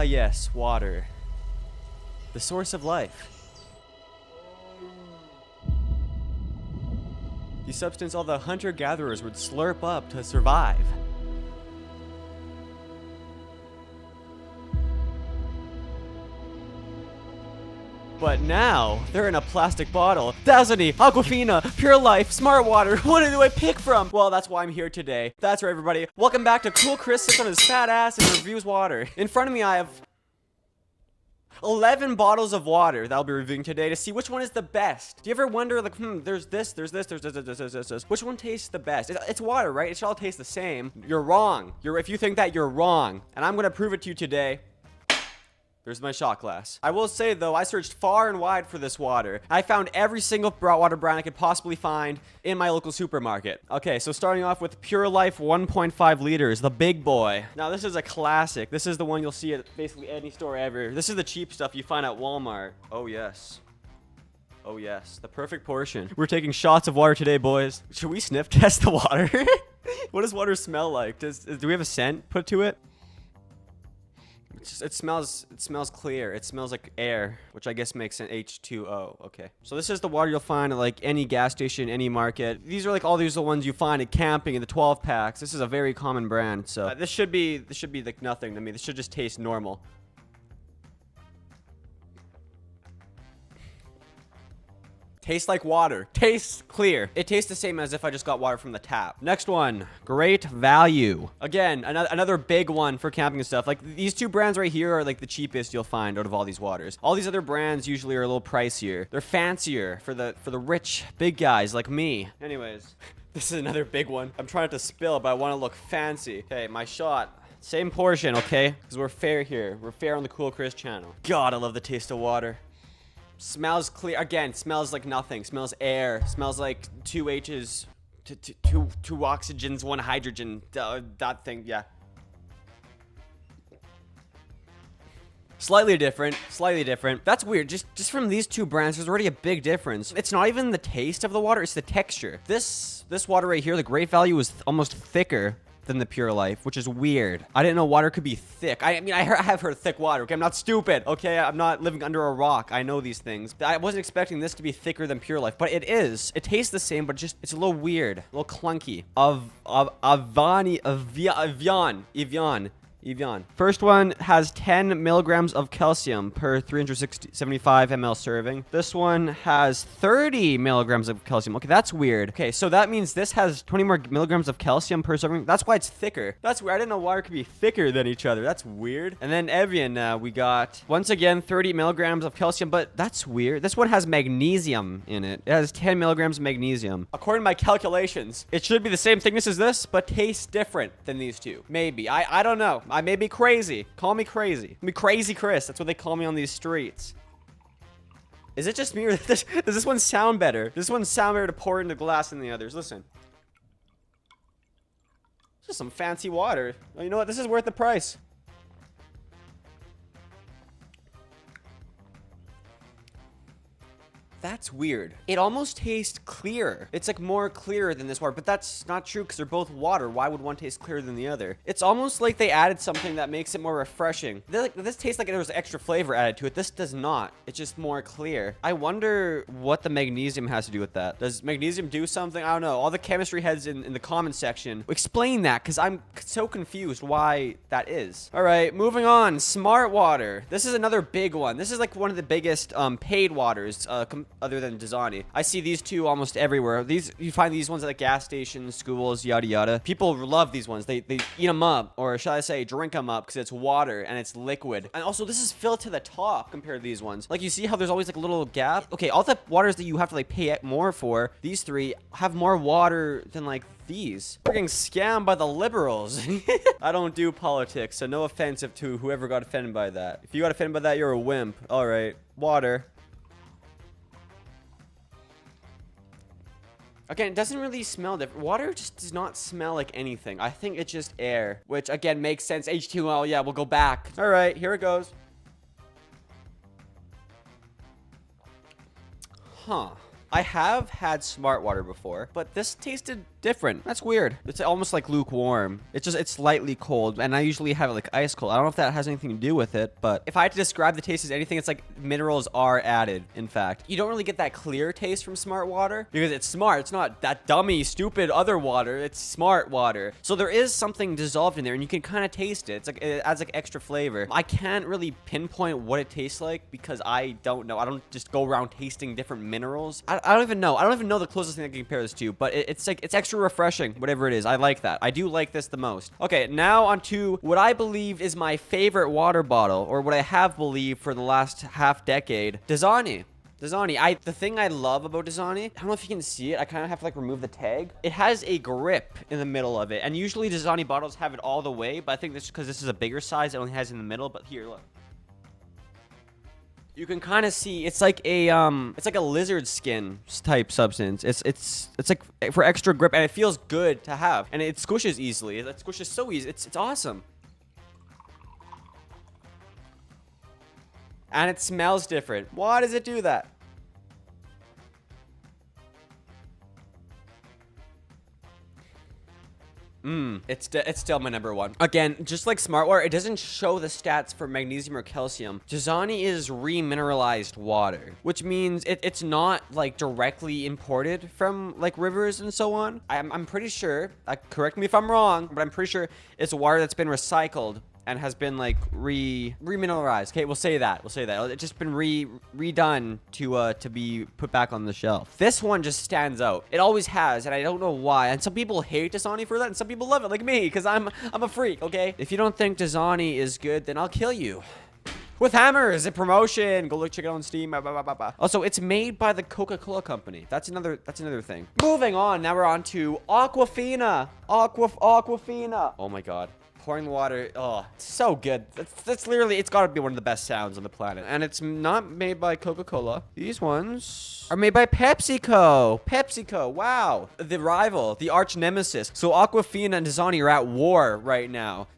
Ah, yes, water. The source of life. The substance all the hunter-gatherers would slurp up to survive. But now, they're in a plastic bottle. Dasani, Aquafina, Pure Life, Smart Water. What do I pick from? Well, that's why I'm here today. That's right, everybody. Welcome back to Coolchris sits on his fat ass and reviews water. In front of me, I have 11 bottles of water that I'll be reviewing today to see which one is the best. Do you ever wonder, like, there's this. Which one tastes the best? It's water, right? It should all taste the same. You're wrong. If you think that, you're wrong. And I'm gonna prove it to you today. There's my shot glass. I will say, though, I searched far and wide for this water. I found every single water brand I could possibly find in my local supermarket. Okay, so starting off with Pure Life 1.5 liters, the big boy. Now, this is a classic. This is the one you'll see at basically any store ever. This is the cheap stuff you find at Walmart. Oh, yes. Oh, yes. The perfect portion. We're taking shots of water today, boys. Should we sniff test the water? What does water smell like? Do we have a scent put to it? It smells clear. It smells like air, which I guess makes an H2O. Okay. So this is the water you'll find at like any gas station, any market. These are like all these are the ones you find at camping in the 12 packs. This is a very common brand. So this should be like nothing to me. This should just taste normal. Tastes like water. Tastes clear. It tastes the same as if I just got water from the tap. Next one, Great Value. Again, another big one for camping and stuff. Like these two brands right here are like the cheapest you'll find out of all these waters. All these other brands usually are a little pricier. They're fancier for the rich big guys like me. Anyways, this is another big one. I'm trying not to spill, but I want to look fancy. Okay, my shot. Same portion, okay? Because we're fair here. We're fair on the Coolchris channel. God, I love the taste of water. Smells clear. Again, smells like nothing. Smells air. Smells like two H's, two oxygens, one hydrogen. That thing, yeah. Slightly different. That's weird. Just from these two brands, there's already a big difference. It's not even the taste of the water, it's the texture. This water right here, the Great Value, is almost thicker than the Pure Life, which is weird. I didn't know water could be thick. I mean, I have heard thick water, okay? I'm not stupid, okay? I'm not living under a rock. I know these things. I wasn't expecting this to be thicker than Pure Life, but it is. It tastes the same, but it's a little weird, a little clunky. Evian. First one has 10 milligrams of calcium per 375 ml serving. This one has 30 milligrams of calcium. Okay, that's weird. Okay, so that means this has 20 more milligrams of calcium per serving. That's why it's thicker. That's weird. I didn't know water could be thicker than each other. That's weird. And then Evian, we got, once again, 30 milligrams of calcium, but that's weird. This one has magnesium in it. It has 10 milligrams of magnesium. According to my calculations, it should be the same thickness as this, but tastes different than these two. Maybe. I don't know. I may be crazy. Call me crazy. Me Crazy Chris. That's what they call me on these streets. Is it just me, or does this one sound better? Does this one sound better to pour into glass than the others? Listen. This is some fancy water. Oh, you know what? This is worth the price. That's weird. It almost tastes clear. It's like more clear than this water, but that's not true because they're both water. Why would one taste clearer than the other? It's almost like they added something that makes it more refreshing. This tastes like there was extra flavor added to it. This does not. It's just more clear. I wonder what the magnesium has to do with that. Does magnesium do something? I don't know. All the chemistry heads in the comment section, explain that, because I'm so confused why that is. All right, moving on. Smart Water. This is another big one. This is like one of the biggest paid waters other than Dasani. I see these two almost everywhere. You find these ones at the gas stations, schools, yada yada. People love these ones. They eat them up, or should I say drink them up, because it's water and it's liquid. And also this is filled to the top compared to these ones. Like you see how there's always like a little gap? Okay, all the waters that you have to like pay more for, these three have more water than like these. We're getting scammed by the liberals. I don't do politics, so no offense to whoever got offended by that. If you got offended by that, you're a wimp. All right, water. Again, it doesn't really smell different. Water just does not smell like anything. I think it's just air, which again makes sense. H2O, yeah, we'll go back. All right, here it goes. Huh. I have had Smart Water before, but this tasted different. That's weird. It's almost like lukewarm. It's slightly cold, and I usually have it like ice cold. I don't know if that has anything to do with it, but if I had to describe the taste as anything, it's like minerals are added, in fact. You don't really get that clear taste from smart water because it's smart. It's not that dummy, stupid other water. It's smart water. So there is something dissolved in there, and you can kind of taste it. It's like it adds like extra flavor. I can't really pinpoint what it tastes like because I don't know. I don't just go around tasting different minerals. I don't even know. I don't even know the closest thing I can compare this to, but it's like, it's extra refreshing, whatever it is. I like that. I do like this the most. Okay, now on to what I believe is my favorite water bottle, or what I have believed for the last half decade. Dasani. The thing I love about Dasani, I don't know if you can see it. I kind of have to like remove the tag. It has a grip in the middle of it. And usually Dasani bottles have it all the way, but I think this because this is a bigger size, it only has it in the middle. But here, look. You can kind of see it's like a lizard skin type substance. It's like for extra grip, and it feels good to have. And it squishes easily. It squishes so easy. It's awesome. And it smells different. Why does it do that? It's still my number one. Again, just like smart water, it doesn't show the stats for magnesium or calcium. Dasani is remineralized water, which means it's not like directly imported from like rivers and so on. I'm pretty sure, correct me if I'm wrong, but I'm pretty sure it's water that's been recycled and has been like remineralized. Okay, we'll say that. It's just been redone to be put back on the shelf. This one just stands out. It always has, and I don't know why. And some people hate Dasani for that, and some people love it, like me, because I'm a freak. Okay, if you don't think Dasani is good, then I'll kill you with hammers. A promotion. Go check it out on Steam. Also, it's made by the Coca-Cola company. That's another thing. Moving on. Now we're on to Aquafina. Aquafina. Oh my god. Pouring the water, oh, it's so good. That's literally, it's got to be one of the best sounds on the planet. And it's not made by Coca-Cola. These ones are made by PepsiCo. PepsiCo, wow. The rival, the arch nemesis. So Aquafina and Dasani are at war right now.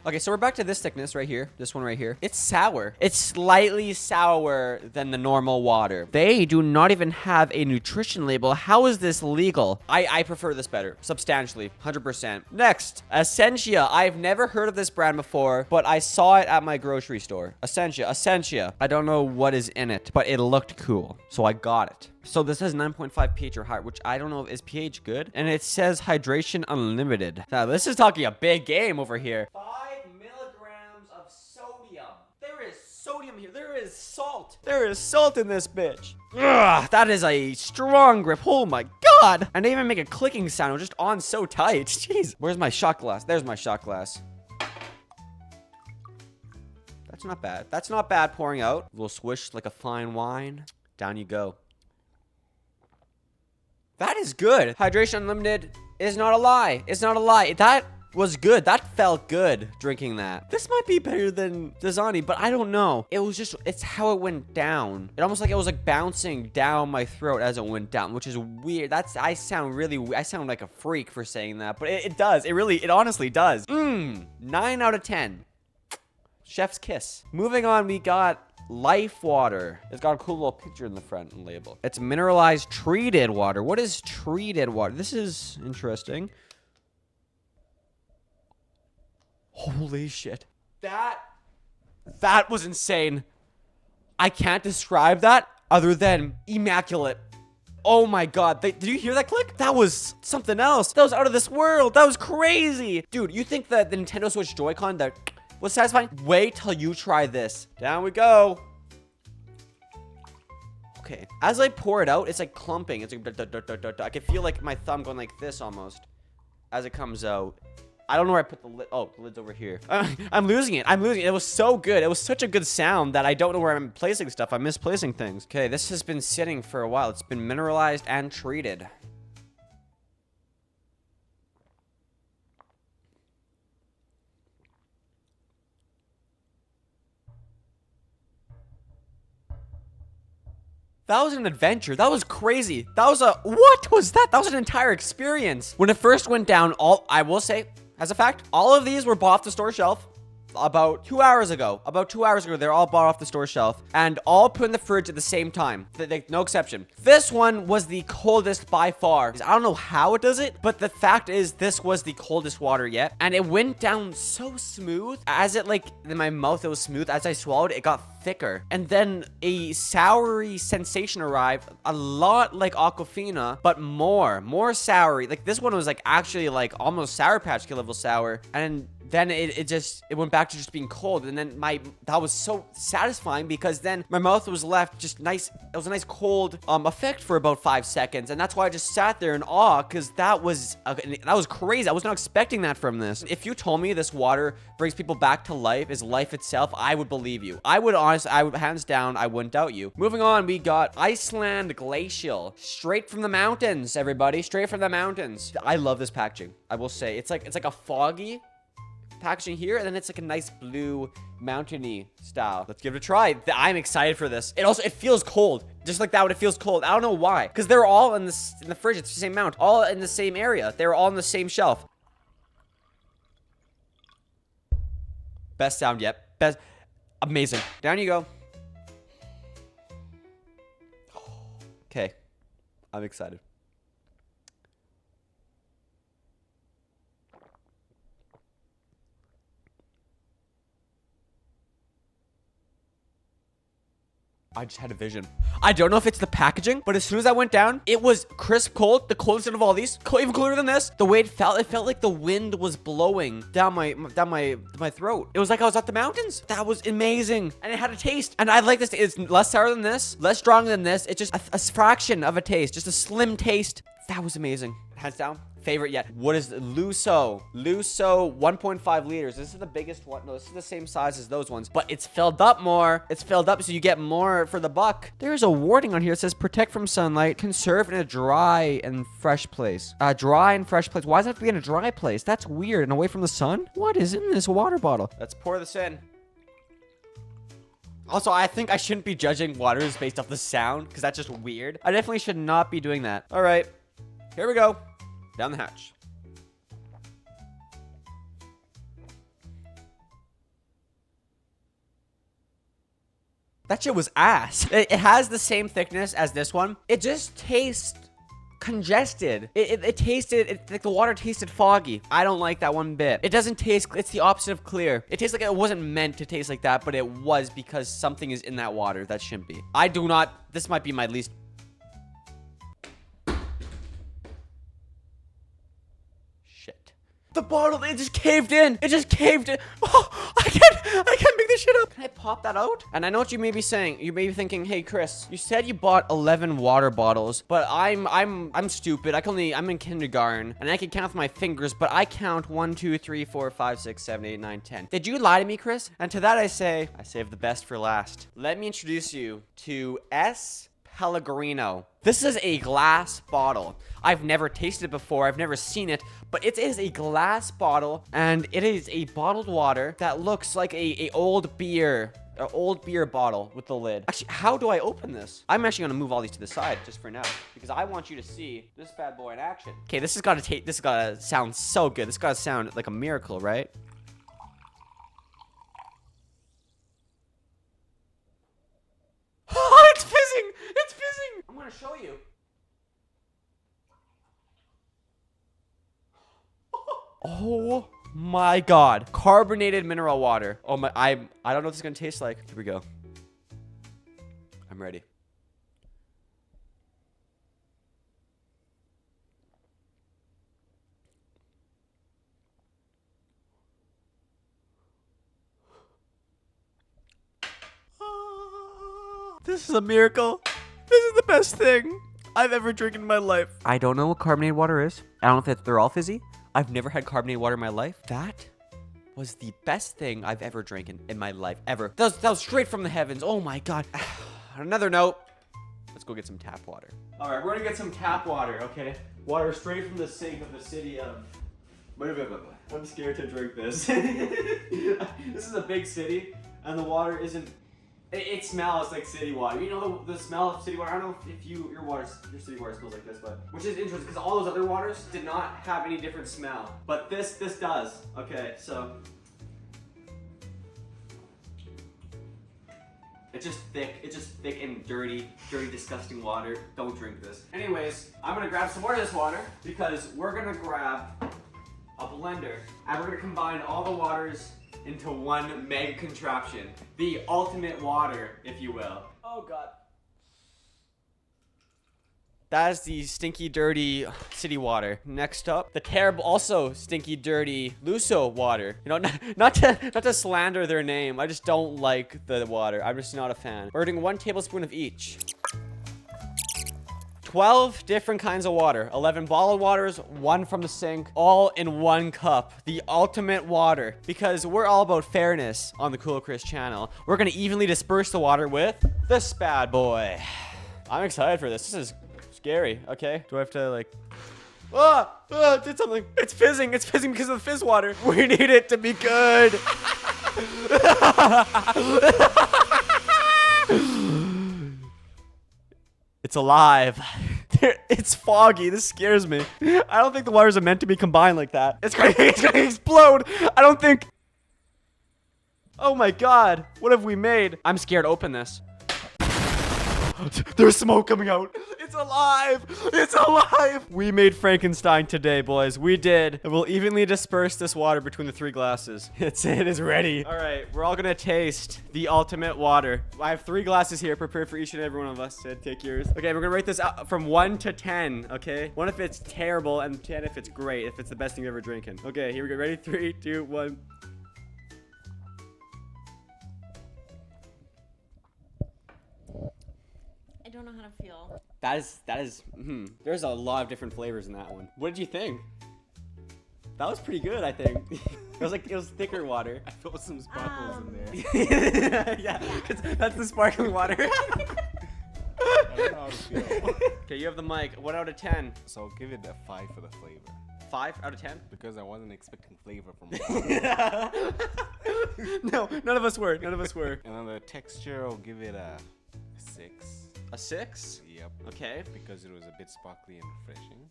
Okay, so we're back to this thickness right here. This one right here. It's sour. It's slightly sour than the normal water. They do not even have a nutrition label. How is this legal? I prefer this better. Substantially. 100%. Next, Essentia. I've never heard of this brand before, but I saw it at my grocery store. Essentia. I don't know what is in it, but it looked cool, so I got it. So this has 9.5 pH or higher, which I don't know, is pH good? And it says hydration unlimited. Now, this is talking a big game over here. 5 milligrams of sodium. There is sodium here. There is salt. There is salt in this bitch. Ugh, that is a strong grip. Oh my god. And they even make a clicking sound. It was just on so tight. Jeez. Where's my shot glass? There's my shot glass. That's not bad. That's not bad pouring out. A little swish like a fine wine. Down you go. That is good. Hydration unlimited is not a lie. It's not a lie. That was good. That felt good drinking that. This might be better than Dasani, but I don't know. It was just, it's how it went down. It almost like it was like bouncing down my throat as it went down, which is weird. I sound like a freak for saying that, but it does. It honestly does. 9 out of 10. Chef's kiss. Moving on, we got Life Water. It's got a cool little picture in the front and label. It's mineralized treated water. What is treated water? This is interesting. Holy shit. That was insane. I can't describe that other than immaculate. Oh my god. Did you hear that click? That was something else. That was out of this world. That was crazy. Dude, you think that the Nintendo Switch Joy-Con that was satisfying? Wait till you try this. Down we go. Okay. As I pour it out, it's like clumping. It's like I can feel like my thumb going like this almost as it comes out. I don't know where I put the lid. Oh, the lid's over here. I'm losing it. It was so good. It was such a good sound that I don't know where I'm placing stuff. I'm misplacing things. Okay, this has been sitting for a while. It's been mineralized and treated. That was an adventure. That was crazy. What was that? That was an entire experience. When it first went down, I will say, as a fact, all of these were bought off the store shelf. about 2 hours ago. About 2 hours ago, they're all bought off the store shelf and all put in the fridge at the same time. No exception. This one was the coldest by far. I don't know how it does it, but the fact is this was the coldest water yet. And it went down so smooth. As it like, in my mouth, it was smooth. As I swallowed, it got thicker. And then a soury sensation arrived, a lot like Aquafina, but more soury. Like this one was like actually like almost Sour Patch Kid level sour. And then it went back to just being cold. And then that was so satisfying because then my mouth was left just nice. It was a nice cold effect for about 5 seconds. And that's why I just sat there in awe because that was crazy. I was not expecting that from this. If you told me this water brings people back to life, is life itself, I would believe you. I would hands down, I wouldn't doubt you. Moving on, we got Iceland Glacial. Straight from the mountains, everybody. Straight from the mountains. I love this packaging. I will say, it's like a foggy packaging here, and then it's like a nice blue mountainy style. Let's give it a try. I'm excited for this. It feels cold, just like that. When it feels cold, I don't know why, because they're all in the fridge. It's the same amount, all in the same area. They're all on the same shelf. Best sound yet. Best. Amazing. Down you go. Okay, I'm excited. I just had a vision. I don't know if it's the packaging, but as soon as I went down, it was crisp cold, the coldest out of all these, even colder than this. The way it felt like the wind was blowing down my throat. It was like I was at the mountains. That was amazing, and it had a taste. And I like this. It's less sour than this, less strong than this. It's just a fraction of a taste, just a slim taste. That was amazing. Hands down. Favorite yet. What is Luso? Luso 1.5 liters. This is the biggest one. No, this is the same size as those ones, but it's filled up more. It's filled up so you get more for the buck. There's a warning on here. It says protect from sunlight, conserve in a dry and fresh place. Dry and fresh place. Why does it have to be in a dry place? That's weird. And away from the sun? What is in this water bottle? Let's pour this in. Also, I think I shouldn't be judging waters based off the sound because that's just weird. I definitely should not be doing that. All right, here we go. Down the hatch. That shit was ass. It has the same thickness as this one. It just tastes congested. It tasted, like the water tasted foggy. I don't like that one bit. It doesn't taste, it's the opposite of clear. It tastes like it wasn't meant to taste like that, but it was because something is in that water that shouldn't be. This might be my least. The bottle, it just caved in. It just caved in. Oh, I can't make this shit up. Can I pop that out? And I know what you may be saying. You may be thinking, hey, Chris, you said you bought 11 water bottles, but I'm stupid. I'm in kindergarten, and I can count with my fingers, but I count 1, 2, 3, 4, 5, 6, 7, 8, 9, 10. Did you lie to me, Chris? And to that I say, I saved the best for last. Let me introduce you to San Pellegrino. This is a glass bottle. I've never tasted it before. I've never seen it, but it is a glass bottle, and it is a bottled water that looks like a old beer bottle with the lid. Actually, how do I open this? I'm actually gonna move all these to the side just for now because I want you to see this bad boy in action. Okay, this has gotta sound so good. This gotta sound like a miracle, right? Oh, it's fizzing! It's fizzing! I'm gonna show you. Oh my god. Carbonated mineral water. Oh my, I don't know what this is gonna taste like. Here we go. I'm ready. This is a miracle. This is the best thing I've ever drank in my life. I don't know what carbonated water is. I don't know if they're all fizzy. I've never had carbonated water in my life. That was the best thing I've ever drank in my life, ever. That was straight from the heavens. Oh my god. On another note, let's go get some tap water. All right, we're gonna get some tap water, okay? Water straight from the sink of the city of... Wait. I'm scared to drink this. This is a big city, and the water isn't... It smells like city water. You know the smell of city water? I don't know if your city water smells like this, but which is interesting because all those other waters did not have any different smell. But this does. Okay, so It's just thick. It's just thick and dirty, disgusting water. Don't drink this. Anyways, I'm gonna grab some more of this water because we're gonna grab a blender and we're gonna combine all the waters into one mega contraption. The ultimate water, if you will. Oh God. That is the stinky, dirty city water. Next up, the terrible, also stinky, dirty Luso water. You know, not to slander their name. I just don't like the water. I'm just not a fan. We're doing 1 tablespoon of each. 12 different kinds of water. 11 bottled waters, 1 from the sink, all in 1 cup. The ultimate water. Because we're all about fairness on the Coolchris channel. We're gonna evenly disperse the water with this bad boy. I'm excited for this. This is scary. Okay, do I have to like it did something. It's fizzing because of the fizz water. We need it to be good. It's alive. It's foggy. This scares me. I don't think the waters are meant to be combined like that. It's gonna explode. I don't think. Oh my God, what have we made? I'm scared. Open this. There's smoke coming out. It's alive. It's alive. We made Frankenstein today, boys. We did. And we'll evenly disperse this water between the 3 glasses. It is ready. All right, we're all gonna taste the ultimate water. I have 3 glasses here prepared for each and every one of us. Sid, take yours. Okay, we're gonna rate this out from 1 to 10, okay? 1 if it's terrible and 10 if it's great, if it's the best thing you've ever drinking. Okay, here we go. Ready? 3, 2, 1. I don't know how to feel. That is, there's a lot of different flavors in that one. What did you think? That was pretty good, I think. It was thicker water. I felt some sparkles in there. Yeah, 'cause that's the sparkling water. I don't know how to feel. Okay, you have the mic. 1 out of 10. So I'll give it a 5 for the flavor. 5 out of 10? Because I wasn't expecting flavor from No, none of us were. None of us were. And on the texture, I'll give it a 6. A 6? Yep. Okay. Because it was a bit sparkly and refreshing.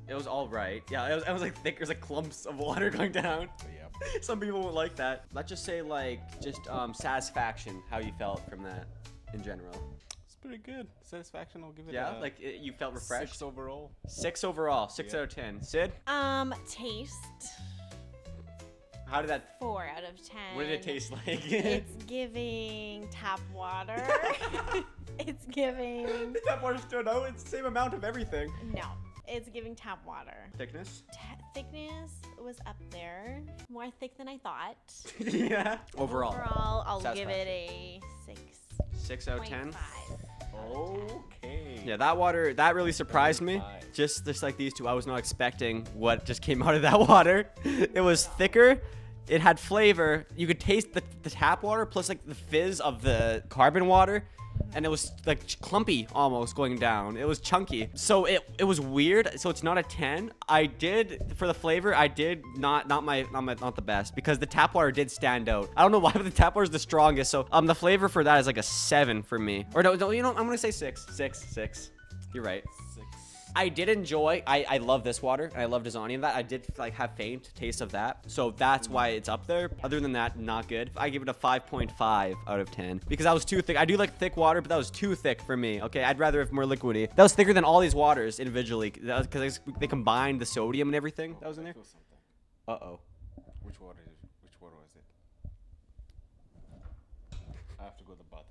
It was all right. Yeah, it was like thick. There's like clumps of water going down. Yep. Some people won't like that. Let's just say like just satisfaction. How you felt from that in general? It's pretty good. Satisfaction, I'll give it Yeah, a like you felt refreshed. 6 overall. 6 overall. 6 out of 10. Sid? Taste. How did that? 4 out of 10. What did it taste like? It's giving tap water. It's giving. The tap water stood out. It's the same amount of everything. No, it's giving tap water. Thickness? Thickness was up there. More thick than I thought. Yeah. Overall. Overall, I'll give it a 6. 6 out of 10. 5. Okay. Yeah, that water, that really surprised me. Just like these two, I was not expecting what just came out of that water. It was thicker. It had flavor. You could taste the tap water plus like the fizz of the carbon water. And it was like clumpy almost going down. It was chunky. So it was weird. So it's not a 10. I did, for the flavor, I did not the best because the tap water did stand out. I don't know why, but the tap water is the strongest. So the flavor for that is like a 7 for me. Or no, you know, I'm gonna say 6. 6. You're right. 6. I did enjoy, I love this water, and I love Dasani and that. I did like have faint taste of that. So that's why it's up there. Other than that, not good. I give it a 5.5 out of 10 because that was too thick. I do like thick water, but that was too thick for me. Okay, I'd rather have more liquidy. That was thicker than all these waters individually because they combined the sodium and everything that was in there. Uh-oh. Which water was it? I have to go to the bathroom.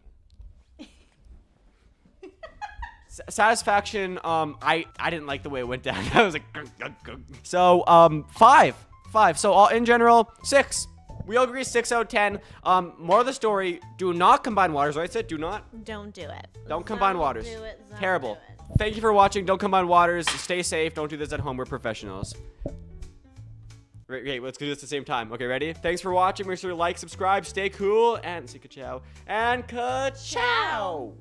Satisfaction, I didn't like the way it went down. I was like, so 5. So all in general, 6. We all agree 6 out of 10. More of the story: do not combine waters. Right, Sid? Do not. Don't do it. Don't combine waters. Do it, Terrible. do it. Thank you for watching. Don't combine waters. Stay safe. Don't do this at home. We're professionals. Okay, let's do this at the same time. Okay, ready? Thanks for watching. Make sure to like, subscribe, stay cool, and say ka-chow. And ka-chow.